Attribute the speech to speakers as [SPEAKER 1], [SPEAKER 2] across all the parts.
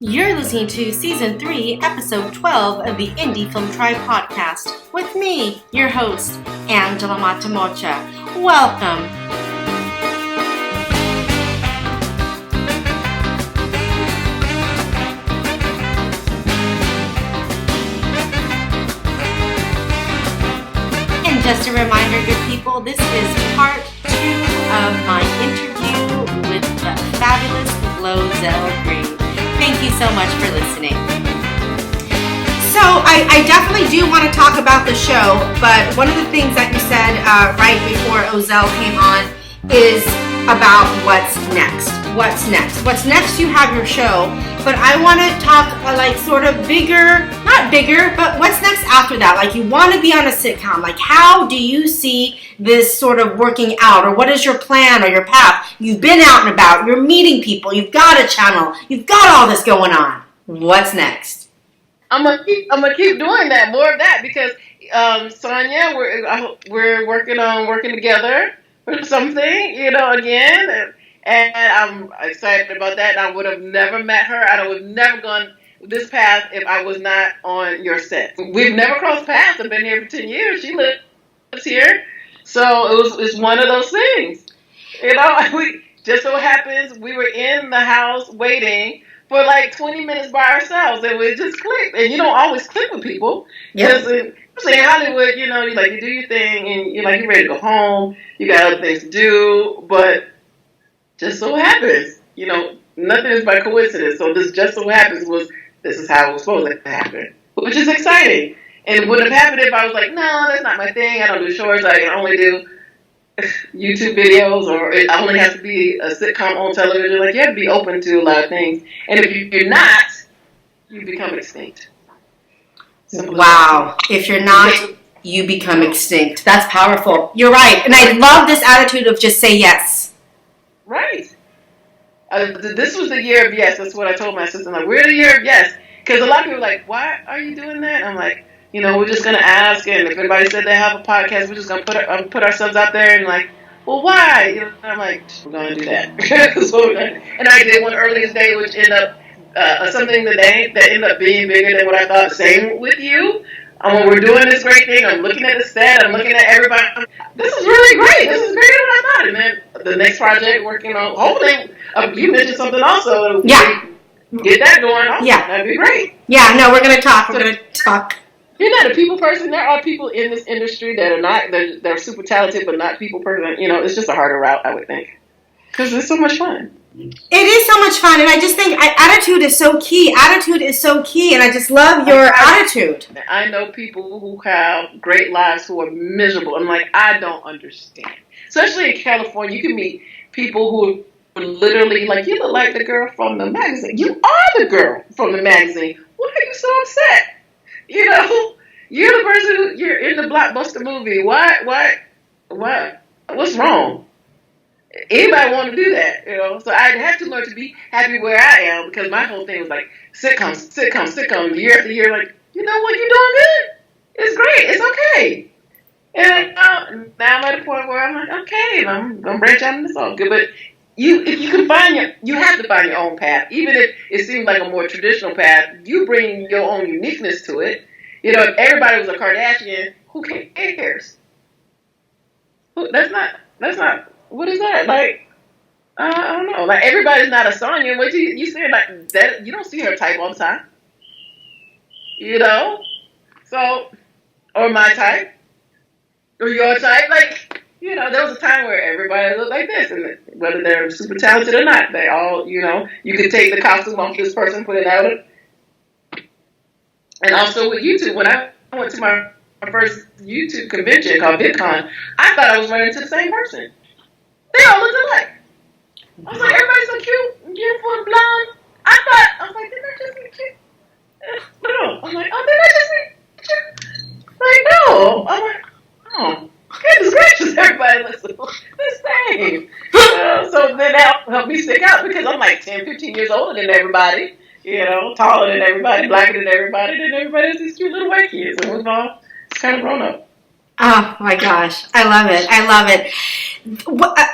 [SPEAKER 1] You're listening to Season 3, Episode 12 of the Indie Film Tribe podcast with me, your host, Angela Matamocha. Welcome. And just a reminder, good people, this is part 2 of my interview with the fabulous GloZell Green. Thank you so much for listening. So I definitely do want to talk about the show, but one of the things that you said right before Ozell came on is about what's next. What's next? What's next? You have your show, but I want to talk like sort of bigger, not bigger, but what's next after that? Like you want to be on a sitcom. Like how do you see this sort of working out, or what is your plan or your path? You've been out and about, you're meeting people, you've got a channel, you've got all this going on. What's next?
[SPEAKER 2] I'm gonna keep doing that, more of that, because Sonia, we're working together for something, again, and I'm excited about that. I would have never met her. I would have never gone this path if I was not on your set. We've never crossed paths. I've been here for 10 years. She lives here. So it's one of those things. We just so happens we were in the house waiting for like 20 minutes by ourselves, and we just clicked. And you don't always click with people. Because especially in Hollywood, you do your thing, and you're ready to go home. You got other things to do, but just so happens, nothing is by coincidence. So this just so happens this is how it was supposed to happen, which is exciting. And it wouldn't have happened if I was like, no, that's not my thing. I don't do shorts. I can only do YouTube videos, or it only has to be a sitcom on television. Like, you have to be open to a lot of things. And if you're not, you become extinct.
[SPEAKER 1] Wow. If you're not, you become extinct. That's powerful. You're right. And I love this attitude of just say yes.
[SPEAKER 2] Right. This was the year of yes. That's what I told my sister. Like, we're the year of yes. Because a lot of people are like, why are you doing that? I'm like, we're just going to ask, and if anybody said they have a podcast, we're just going to put ourselves out there, and like, well, why? I'm like, we're going to do that. So and I did one earliest day, which ended up something that ended up being bigger than what I thought. Same with you. We're doing this great thing. I'm looking at the set. I'm looking at everybody. This is really great. This is greater than I thought. And then the next project, working on, hopefully, you mentioned something also.
[SPEAKER 1] Yeah.
[SPEAKER 2] Get that going. Also.
[SPEAKER 1] Yeah.
[SPEAKER 2] That'd be great.
[SPEAKER 1] Yeah, no, we're going to talk. We're going to talk.
[SPEAKER 2] You're not a people person. There are people in this industry that are not, they're super talented, but not people person. It's just a harder route, I would think. Because it's so much fun.
[SPEAKER 1] It is so much fun, and I just think attitude is so key. Attitude is so key, and I just love your attitude.
[SPEAKER 2] I know people who have great lives who are miserable. I'm like, I don't understand. Especially in California, you can meet people who are literally like, you look like the girl from the magazine. You are the girl from the magazine. Why are you so upset? You're the person you're in the blockbuster movie. Why? What's wrong? Anybody want to do that, So I'd have to learn to be happy where I am, because my whole thing was like sitcoms, year after year. Like, you know what, you're doing good. It's great. It's okay. And now I'm at a point where I'm like, okay, I'm gonna branch out and it's all good. But you have to find your own path, even if it seems like a more traditional path. You bring your own uniqueness to it. If everybody was a Kardashian, who cares? That's not. What is that? Like, I don't know. Like, everybody's not a Sonya. What you say like that? You don't see her type all the time. So, or my type, or your type. Like, there was a time where everybody looked like this, and whether they're super talented or not, they all, you could take the costume off this person, put it out. And also with YouTube, when I went to my first YouTube convention called VidCon, I thought I was running into the same person. They all looked alike. I was like, everybody's so cute and beautiful and blonde. I was like, didn't I just meet you? No. I'm like, oh, didn't I just meet you? Like, no. I'm like, oh, goodness gracious, everybody looks the same. So then that helped me stick out, because I'm like 10, 15 years older than everybody, taller than everybody, blacker than everybody has these cute little white kids. And we've all kind of grown up.
[SPEAKER 1] Oh my gosh, I love it. I love it.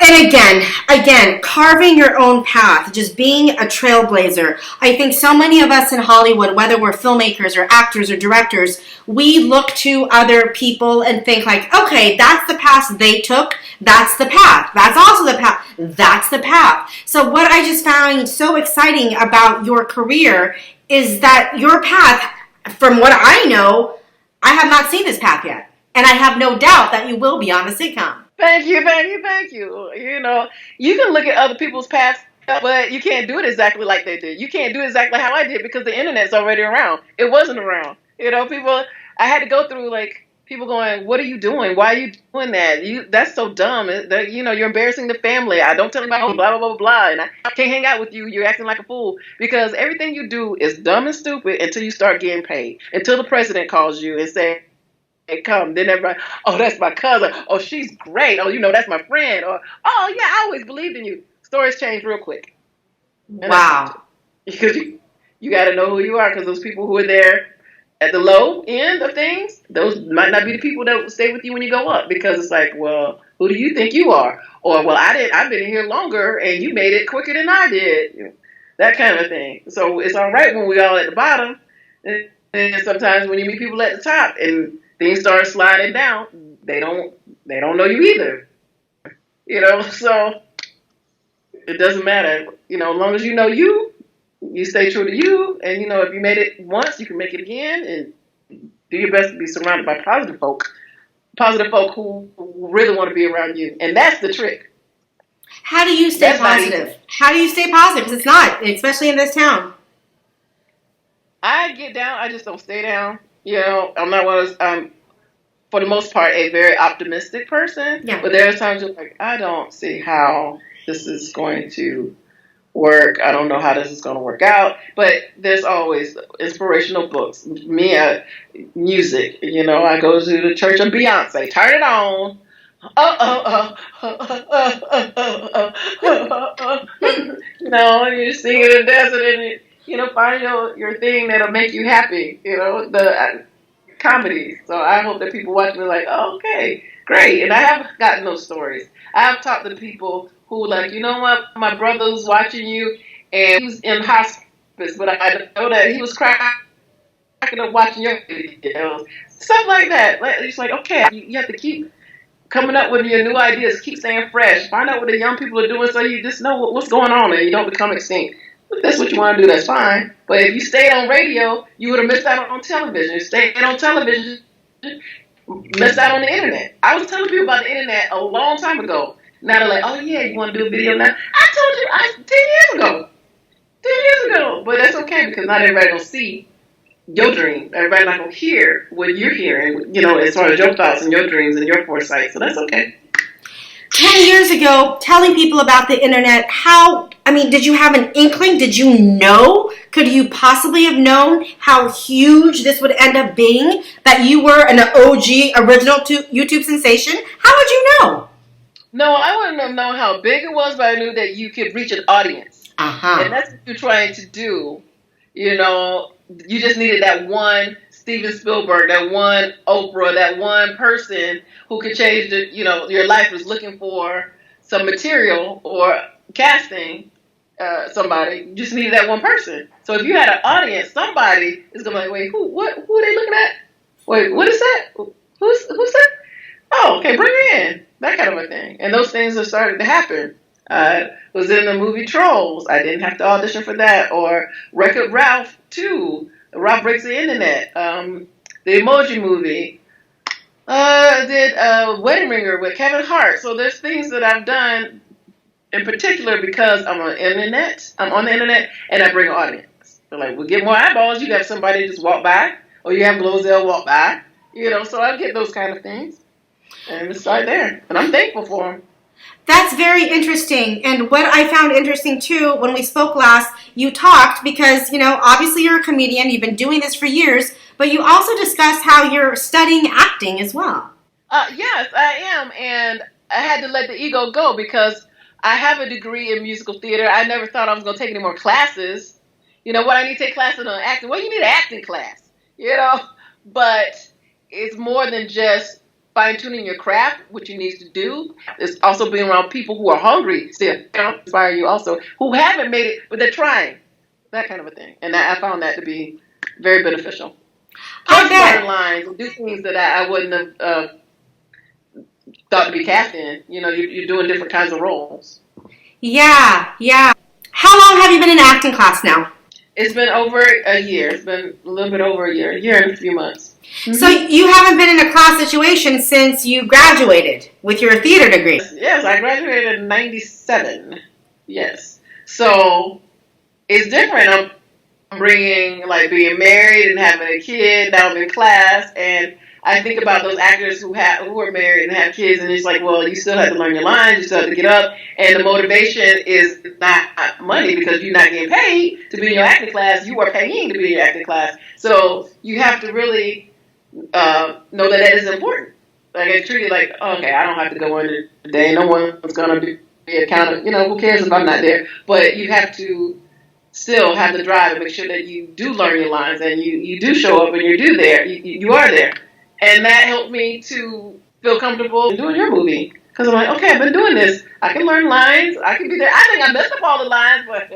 [SPEAKER 1] And again, carving your own path, just being a trailblazer. I think so many of us in Hollywood, whether we're filmmakers or actors or directors, we look to other people and think like, okay, that's the path they took. That's the path. That's also the path. That's the path. So what I just found so exciting about your career is that your path, from what I know, I have not seen this path yet. And I have no doubt that you will be on the sitcom.
[SPEAKER 2] Thank you, thank you, thank you. You know, you can look at other people's paths, but you can't do it exactly like they did. You can't do it exactly how I did because the internet's already around. It wasn't around. You know, people. I had to go through like people going, "What are you doing? Why are you doing that? That's so dumb. You know, you're embarrassing the family. I don't tell anybody blah blah blah blah, and I can't hang out with you. You're acting like a fool because everything you do is dumb and stupid until you start getting paid. Until the president calls you and says." Come, then everybody, oh, that's my cousin. Oh, she's great. Oh, you know, that's my friend. Or, oh, yeah, I always believed in you. Stories change real quick. And
[SPEAKER 1] Wow.
[SPEAKER 2] because you got to know who you are because those people who are there at the low end of things, those might not be the people that will stay with you when you go up because it's like, well, who do you think you are? Or, well, I've been here longer and you made it quicker than I did. That kind of thing. So it's all right when we're all at the bottom. And sometimes when you meet people at the top and things start sliding down, they don't know you either. You know, so it doesn't matter. You know, as long as you know you stay true to you, and you know if you made it once, you can make it again, and do your best to be surrounded by positive folk who really want to be around you, and that's the trick.
[SPEAKER 1] How do you stay positive? How do you stay positive? Because it's not, especially in this town.
[SPEAKER 2] I get down, I just don't stay down. You know, I'm not one of those. For the most part, a very optimistic person.
[SPEAKER 1] Yeah.
[SPEAKER 2] But there are times you're like, I don't see how this is going to work. I don't know how this is going to work out. But there's always inspirational books. Music. You know, I go to the church of Beyonce. Turn it on. You know, you're singing and dancing and you know, find your thing that'll make you happy. You know, the comedy. So I hope that people watch me like, oh, okay, great. And I have gotten those stories. I have talked to the people who like, you know what, my brother's watching you and he was in hospice, but I know that he was cracking up watching your videos. Stuff like that. It's like, okay, you have to keep coming up with your new ideas, keep staying fresh, find out what the young people are doing so you just know what's going on and you don't become extinct. If that's what you want to do, that's fine. But if you stayed on radio, you would have missed out on television. If you stayed on television, missed out on the internet. I was telling people about the internet a long time ago. Now they're like, oh yeah, you want to do a video now? I told you 10 years ago. 10 years ago. But that's okay because not everybody will see your dream. Everybody not going to hear what you're hearing, you know, as far as your thoughts and your dreams and your foresight. So that's okay.
[SPEAKER 1] 10 years ago, telling people about the internet, did you have an inkling? Did you know? Could you possibly have known how huge this would end up being? That you were an OG, original YouTube sensation? How would you know?
[SPEAKER 2] No, I wouldn't have known how big it was, but I knew that you could reach an audience.
[SPEAKER 1] Uh-huh.
[SPEAKER 2] And that's what you're trying to do. You know, you just needed that one Steven Spielberg, that one Oprah, that one person who could change your life was looking for some material or casting somebody. You just needed that one person. So if you had an audience, somebody is going to be like, wait, who are they looking at? Wait, what is that? Who's that? Oh, okay, bring her in. That kind of a thing. And those things have started to happen. Was in the movie Trolls. I didn't have to audition for that. Or Wreck-It Ralph 2. Ralph Breaks the Internet. The Emoji Movie. Did Wedding Ringer with Kevin Hart. So there's things that I've done in particular because I'm on the internet, and I bring an audience. So like, we get more eyeballs. You have somebody just walk by, or you have GloZell walk by. You know, so I get those kind of things. And it's right there. And I'm thankful for them.
[SPEAKER 1] That's very interesting. And what I found interesting, too, when we spoke last, you talked because, you know, obviously you're a comedian. You've been doing this for years. But you also discussed how you're studying acting as well.
[SPEAKER 2] Yes, I am. And I had to let the ego go because I have a degree in musical theater. I never thought I was going to take any more classes. You know, what I need to take classes on acting. Well, you need an acting class, you know. But it's more than just fine-tuning your craft, what you need to do. It's also being around people who are hungry still, inspire you also, who haven't made it, but they're trying. That kind of a thing. And I found that to be very beneficial. Plus, learn lines and do things that I wouldn't have thought to be cast in. You're doing different kinds of roles.
[SPEAKER 1] Yeah. How long have you been in acting class now?
[SPEAKER 2] It's been over a year. It's been a little bit over a year and a few months.
[SPEAKER 1] Mm-hmm. So you haven't been in a class situation since you graduated with your theater degree?
[SPEAKER 2] Yes, I graduated in 97. Yes. So it's different. I'm bringing, being married and having a kid, now I'm in class, and I think about those actors who are married and have kids, and it's like, well, you still have to learn your lines, you still have to get up, and the motivation is not money because you're not getting paid to be in your acting class. You are paying to be in your acting class. So you have to really know that is important. It's treated like, okay, I don't have to go in today. No one's going to be accountable. Who cares if I'm not there? But you have to still have the drive and make sure that you do learn your lines and you do show up and you do there. You are there. And that helped me to feel comfortable doing your movie. Because I'm like, okay, I've been doing this. I can learn lines. I can be there. I think I messed up all the lines, but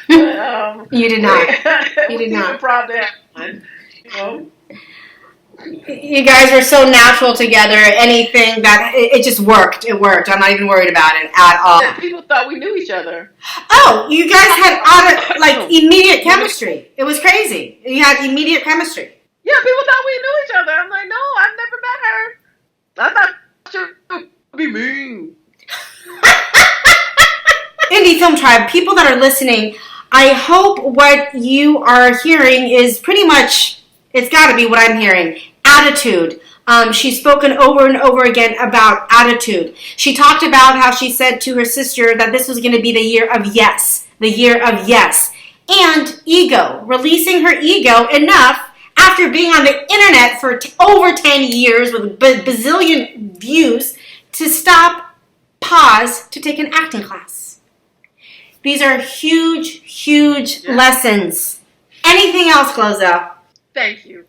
[SPEAKER 1] you did not. You did not.
[SPEAKER 2] Improv that.
[SPEAKER 1] You guys were so natural together. Anything that it just worked. It worked. I'm not even worried about it at all.
[SPEAKER 2] People thought we knew each other.
[SPEAKER 1] Oh, you guys had immediate chemistry. It was crazy. You had immediate chemistry.
[SPEAKER 2] Yeah, people thought we knew each other. I'm like, no, I've never met her. I thought she would be mean.
[SPEAKER 1] Indie Film Tribe, people that are listening, I hope what you are hearing is pretty much, it's got to be what I'm hearing, attitude. She's spoken over and over again about attitude. She talked about how she said to her sister that this was going to be the year of yes. The year of yes. And ego. Releasing her ego enough after being on the internet for over 10 years with a bazillion views to stop, pause, to take an acting class. These are huge lessons. Anything else, GloZell?
[SPEAKER 2] Thank you.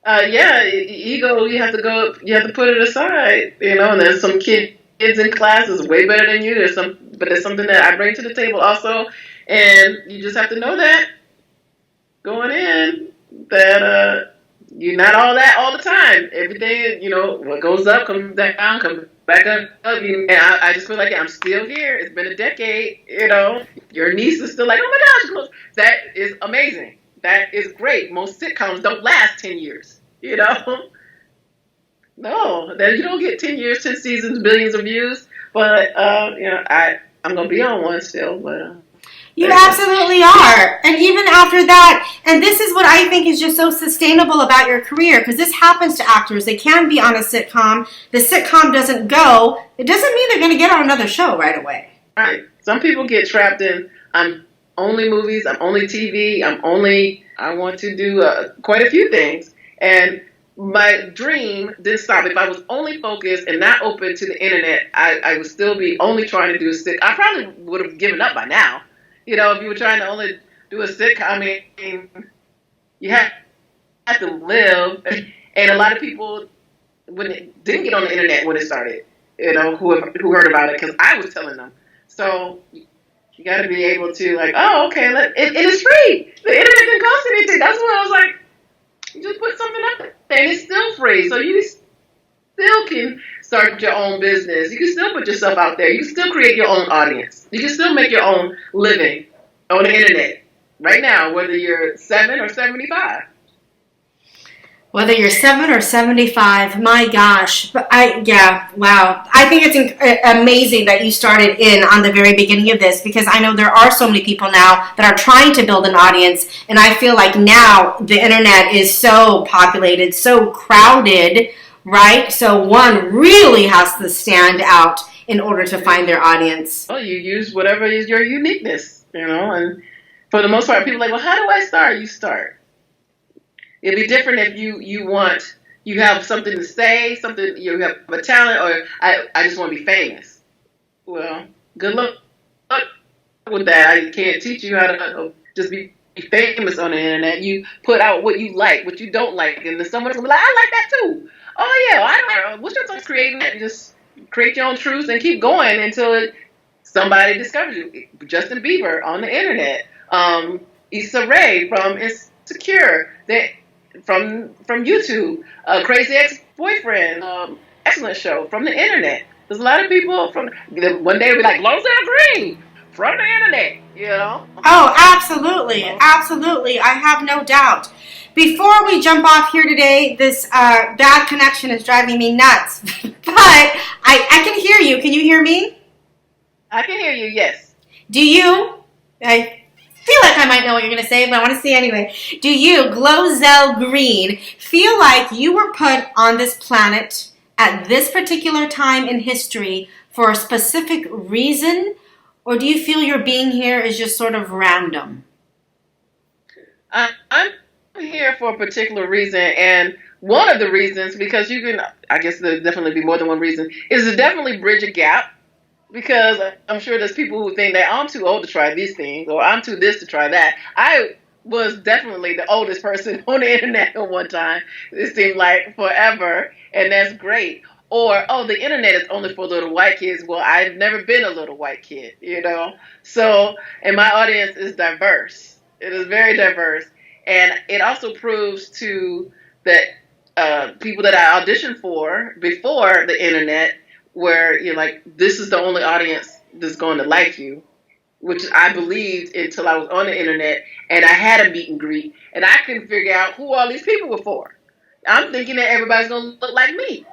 [SPEAKER 2] Ego, you have to put it aside, and there's some kids in classes way better than you. But there's something that I bring to the table also, and you just have to know that going in, that you're not all that all the time. Everything, what goes up comes down, comes back up. And I just feel like I'm still here. It's been a decade, Your niece is still like, oh my gosh, that is amazing. That is great. Most sitcoms don't last 10 years, No, that you don't get 10 years, 10 seasons, billions of views. But, I'm going to be on one still, but...
[SPEAKER 1] You absolutely are. And even after that, and this is what I think is just so sustainable about your career, because this happens to actors. They can be on a sitcom. The sitcom doesn't go. It doesn't mean they're going to get on another show right away.
[SPEAKER 2] Right. Some people get trapped in, I'm only movies, I'm only TV, I want to do quite a few things. And my dream didn't stop. If I was only focused and not open to the internet, I would still be only trying to do a sitcom. I probably would have given up by now. If you were trying to only do a sitcom, I mean, you have to live. And a lot of people didn't get on the internet when it started, who heard about it, because I was telling them. So you got to be able to, okay, it is free. The internet didn't cost anything. That's what I was like, you just put something up there, and it's still free. So you still can start your own business. You can still put yourself out there. You can still create your own audience. You can still make your own living on the internet right now, whether you're 7 or 75.
[SPEAKER 1] Whether you're 7 or 75, my gosh. Wow. I think it's amazing that you started in on the very beginning of this, because I know there are so many people now that are trying to build an audience, and I feel like now the internet is so populated, so crowded, right? So one really has to stand out in order to find their audience.
[SPEAKER 2] Well, you use whatever is your uniqueness, and for the most part, people are like, well, how do I start? You start. It'd be different if you have something to say, something, you have a talent, or I just want to be famous. Well, good luck with that. I can't teach you how to just be famous on the internet. You put out what you like, what you don't like, and then someone's gonna be like, I like that too. Oh yeah, I don't. What's your thoughts creating that? Just create your own truth and keep going until somebody discovers you. Justin Bieber on the internet. Issa Rae from Insecure. That from YouTube. Crazy Ex-Boyfriend. Excellent show from the internet. There's a lot of people from one day it'll be like GloZell Green from the internet. You know.
[SPEAKER 1] Oh, absolutely. Absolutely. I have no doubt. Before we jump off here today, this bad connection is driving me nuts. But I can hear you. Can you hear me?
[SPEAKER 2] I can hear you, yes.
[SPEAKER 1] Do you? I feel like I might know what you're going to say, but I want to see anyway. Do you, GloZell Green, feel like you were put on this planet at this particular time in history for a specific reason? Or do you feel your being here is just sort of random?
[SPEAKER 2] I'm here for a particular reason, and one of the reasons, because you can, I guess there'll definitely be more than one reason, is to definitely bridge a gap. Because I'm sure there's people who think that I'm too old to try these things, or I'm too this to try that. I was definitely the oldest person on the internet at one time. It seemed like forever, and that's great. Or, oh, the internet is only for little white kids. Well, I've never been a little white kid, you know? So, and my audience is diverse. It is very diverse. And it also proves to that people that I auditioned for before the internet, where you're like, this is the only audience that's going to like you, which I believed until I was on the internet and I had a meet and greet and I couldn't figure out who all these people were for. I'm thinking that everybody's going to look like me.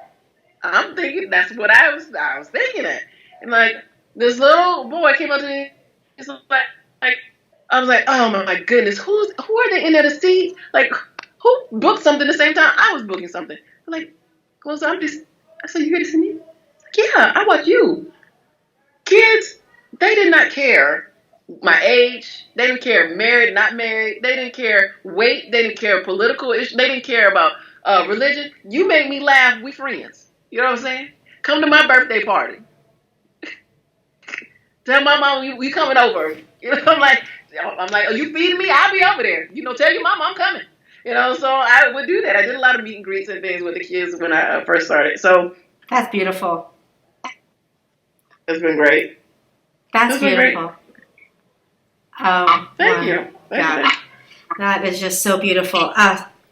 [SPEAKER 2] I'm thinking that's what I was thinking that. And like this little boy came up to me, it's like I was like, oh my goodness, who are they in there to see? Like, who booked something the same time I was booking something? I'm like, well, so I said, you here to see me? Yeah, I watch you. Kids, they did not care my age. They didn't care married, not married. They didn't care weight. They didn't care political issues. They didn't care about religion. You make me laugh. We friends. You know what I'm saying? Come to my birthday party. Tell my mom we coming over. You know, I'm like, are you feeding me? I'll be over there. You know, tell your mom I'm coming. You know, so I would do that. I did a lot of meet and greets and things with the kids when I first started. So
[SPEAKER 1] that's beautiful.
[SPEAKER 2] It's been great.
[SPEAKER 1] That's beautiful. Oh,
[SPEAKER 2] thank you.
[SPEAKER 1] That is just so beautiful.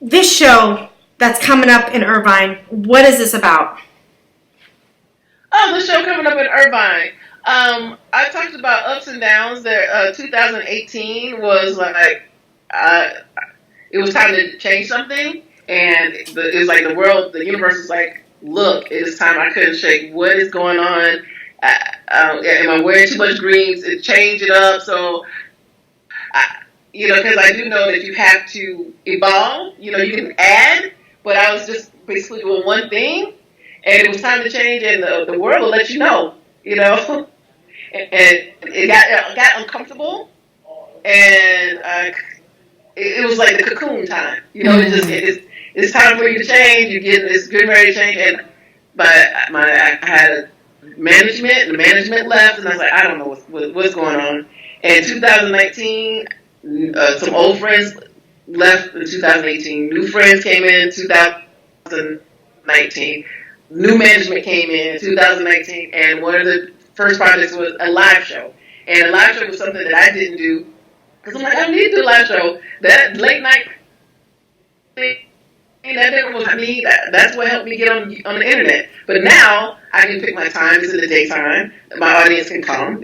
[SPEAKER 1] This show that's coming up in Irvine, what is this about?
[SPEAKER 2] Oh, the show coming up in Irvine. I talked about ups and downs. There, 2018 was like, it was time to change something, and it was like the universe was like, look, it is time. I couldn't shake. What is going on? Am I wearing too much greens? Change it up. So, because I do know that you have to evolve. You can add, but I was just basically doing one thing, and it was time to change, and the world will let you know. And it got uncomfortable, and it was like the cocoon time. It's time for you to change. It's getting ready to change, but I had a management. The management left, and I was like, I don't know what's going on. And 2019, some old friends left in 2018. New friends came in 2019. New management came in 2019, and one of the first projects was a live show. And a live show was something that I didn't do because I'm like, I don't need to do a live show. That late night thing, that's what helped me get on the internet. But now I can pick my time. It's in the daytime. My audience can come.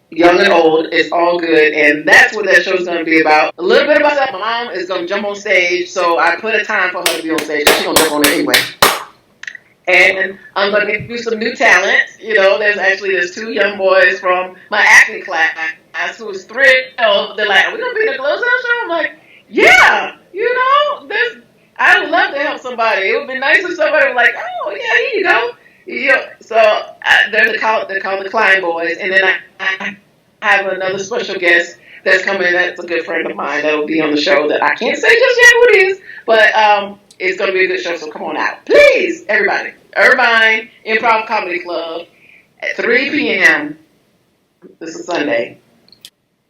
[SPEAKER 2] Young and old, it's all good. And that's what that show's going to be about. A little bit about that. My mom is going to jump on stage, so I put a time for her to be on stage. She's going to jump on it anyway. And I'm going to do some new talent. There's two young boys from my acting class who was thrilled. They're like, are we going to be in a GloZell show? I'm like, yeah, I would love to help somebody. It would be nice if somebody was like, oh, yeah, here you go. So they're called the Klein Boys. And then I have another special guest that's coming. That's a good friend of mine that will be on the show that I can't say just yet who it is. But it's going to be a good show, so come on out. Please, everybody. Irvine Improv Comedy Club at 3 p.m. This is Sunday.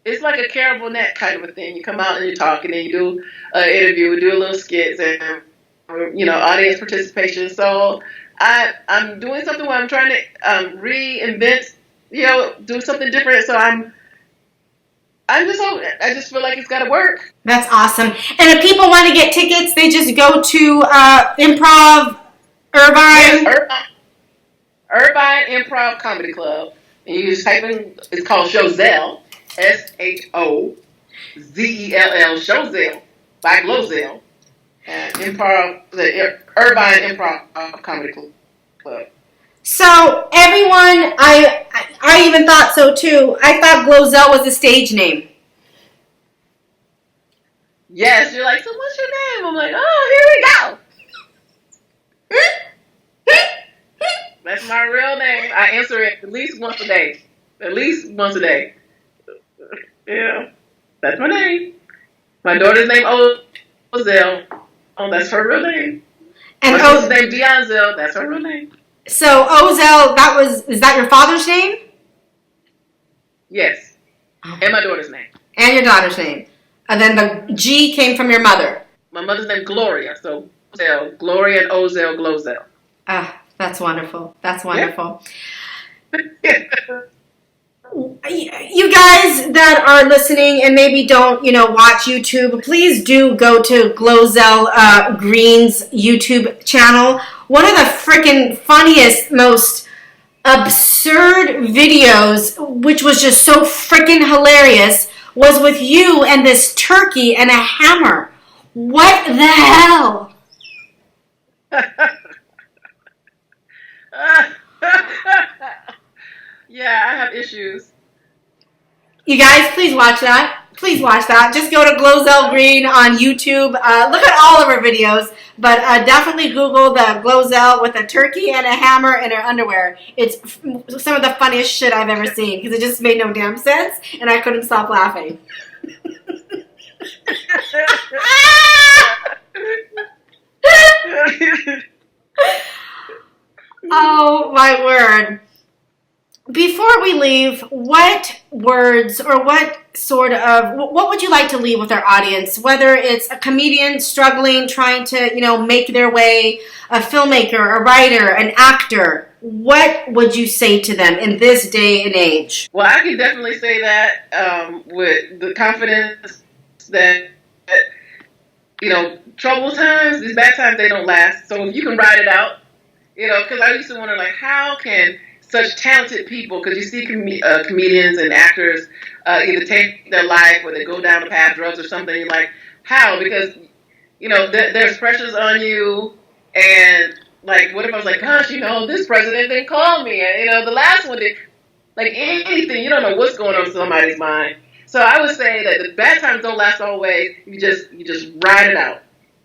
[SPEAKER 2] it's like a Caribou Net kind of a thing. You come out and you talk, and then you do an interview, we do a little skits, and audience participation. So I'm doing something where I'm trying to reinvent, do something different. So I just feel like it's got to work.
[SPEAKER 1] That's awesome. And if people want to get tickets, they just go to Improv Irvine.
[SPEAKER 2] Yes, Irvine Improv Comedy Club. And you just type in, it's called GloZell, SHOZELL, GloZell, by GloZell. And the Irvine Improv Comedy Club.
[SPEAKER 1] So everyone, I even thought so too. I thought GloZell was a stage name.
[SPEAKER 2] Yes, you're like, so what's your name? I'm like, oh, here we go. That's my real name. I answer it at least once a day. At least once a day. Yeah, that's my name. My daughter's name Ozell. Oh, that's her real name. And my sister's name Dionzel. That's her real name.
[SPEAKER 1] So Ozell, is that your father's name?
[SPEAKER 2] Yes. And my daughter's name.
[SPEAKER 1] And your daughter's name. And then the G came from your mother.
[SPEAKER 2] My mother's name Gloria. So Ozell, Gloria and Ozell, GloZell.
[SPEAKER 1] Ah, that's wonderful. That's wonderful.
[SPEAKER 2] Yeah.
[SPEAKER 1] You guys that are listening and maybe don't, watch YouTube, please do go to GloZell Green's YouTube channel. One of the freaking funniest, most absurd videos, which was just so freaking hilarious, was with you and this turkey and a hammer. What the hell?
[SPEAKER 2] Yeah, I have issues.
[SPEAKER 1] You guys, please watch that. Please watch that. Just go to GloZell Green on YouTube. Look at all of her videos, but definitely Google the GloZell with a turkey and a hammer in her underwear. It's some of the funniest shit I've ever seen because it just made no damn sense, and I couldn't stop laughing. Oh, my word. Before we leave, what words or what would you like to leave with our audience? Whether it's a comedian struggling, trying to, make their way, a filmmaker, a writer, an actor, what would you say to them in this day and age?
[SPEAKER 2] Well, I can definitely say that with the confidence that, troubled times, these bad times, they don't last. So if you can ride it out, because I used to wonder, how can such talented people, because you see comedians and actors either take their life or they go down the path of drugs or something. You're like, how? Because, there's pressures on you. And, what if I was like, gosh, this president didn't call me. And, the last one did. Anything. You don't know what's going on in somebody's mind. So I would say that the bad times don't last always. You just ride it out.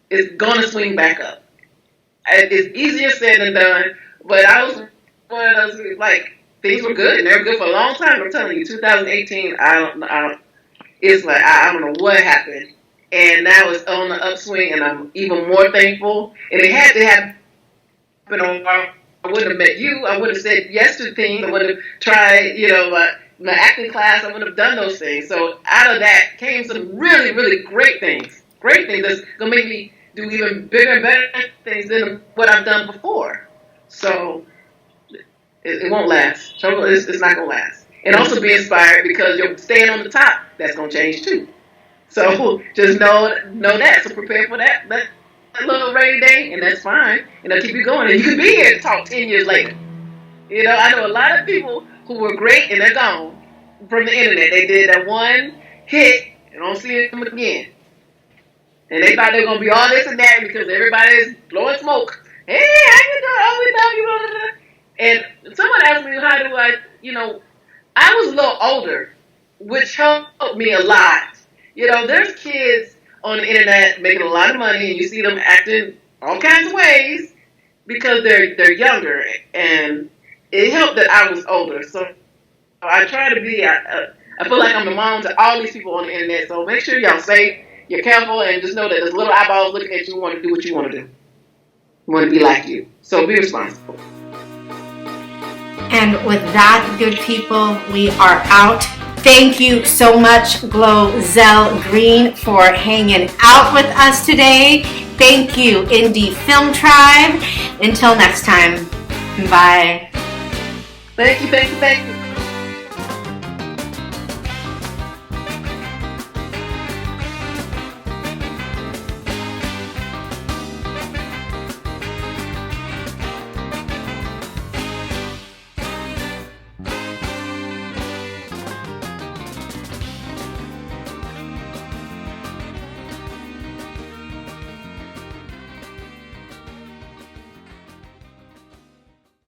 [SPEAKER 2] It's going to swing back up. It's easier said than done. But I was one of those, things were good, and they were good for a long time. I'm telling you, 2018, I don't know what happened. And now it's on the upswing, and I'm even more thankful. And it had to happen, I wouldn't have met you. I would have said yes to things. I would have tried, my acting class. I would have done those things. So out of that came some really, really great things. Great things that's going to make me do even bigger and better things than what I've done before. So it won't last. It's not going to last. And also be inspired because you're staying on the top. That's going to change too. So just know that. So prepare for that little rainy day, and that's fine. And they'll keep you going. And you can be here to talk 10 years later. I know a lot of people who were great and they're gone from the internet. They did that one hit and don't see them again. And they thought they were going to be all this and that because everybody is blowing smoke. Hey, how you doing? Oh, we love you. And someone asked me, how do I, I was a little older, which helped me a lot. There's kids on the internet making a lot of money, and you see them acting all kinds of ways because they're younger. And it helped that I was older. So I try to be, I feel like I'm the mom to all these people on the internet. So make sure y'all safe, you're careful, and just know that there's little eyeballs looking at you who want to do what you want to do. Want to be like you. So be responsible.
[SPEAKER 1] And with that, good people, we are out. Thank you so much, GloZell Green, for hanging out with us today. Thank you, Indie Film Tribe. Until next time, bye.
[SPEAKER 2] Thank you.